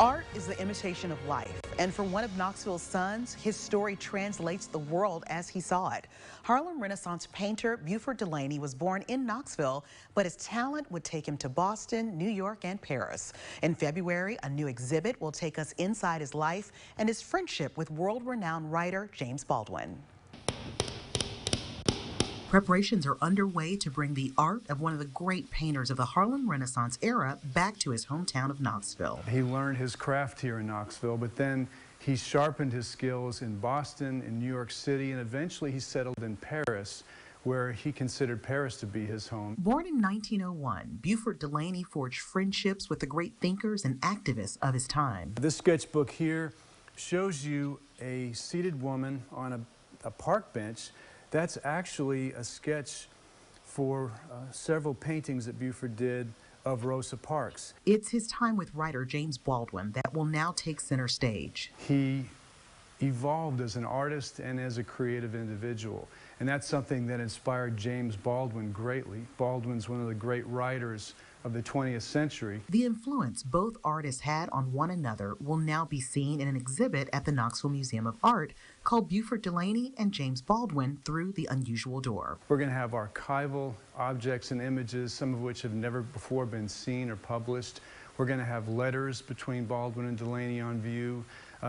Art is the imitation of life, and for one of Knoxville's sons, his story translates the world as he saw it. Harlem Renaissance painter Beauford Delaney was born in Knoxville, but his talent would take him to Boston, New York, and Paris. In February, a new exhibit will take us inside his life and his friendship with world-renowned writer James Baldwin. Preparations are underway to bring the art of one of the great painters of the Harlem Renaissance era back to his hometown of Knoxville. He learned his craft here in Knoxville, but then he sharpened his skills in Boston, in New York City, and eventually he settled in Paris, where he considered Paris to be his home. Born in 1901, Beauford Delaney forged friendships with the great thinkers and activists of his time. This sketchbook here shows you a seated woman on a park bench. That's actually a sketch for several paintings that Beauford did of Rosa Parks. It's his time with writer James Baldwin that will now take center stage. He evolved as an artist and as a creative individual, and that's something that inspired James Baldwin greatly. Baldwin's one of the great writers of the 20th century. The influence both artists had on one another will now be seen in an exhibit at the Knoxville Museum of Art called Beauford Delaney and James Baldwin Through the Unusual Door. We're going to have archival objects and images, some of which have never before been seen or published. We're going to have letters between Baldwin and Delaney on view.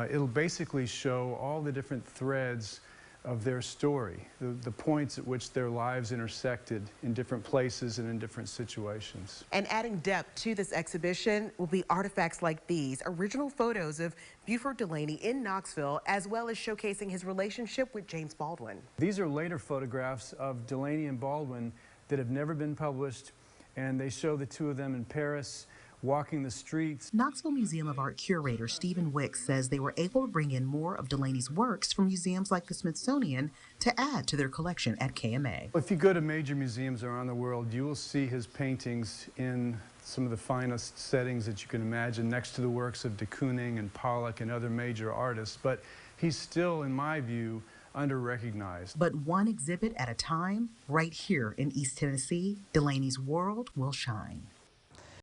It'll basically show all the different threads of their story, the points at which their lives intersected in different places and in different situations. And adding depth to this exhibition will be artifacts like these, original photos of Beauford Delaney in Knoxville, as well as showcasing his relationship with James Baldwin. These are later photographs of Delaney and Baldwin that have never been published, and they show the two of them in Paris, walking the streets. Knoxville Museum of Art curator Stephen Wicks says they were able to bring in more of Delaney's works from museums like the Smithsonian to add to their collection at KMA. If you go to major museums around the world, you will see his paintings in some of the finest settings that you can imagine, next to the works of de Kooning and Pollock and other major artists. But he's still, in my view, under-recognized. But one exhibit at a time, right here in East Tennessee, Delaney's world will shine.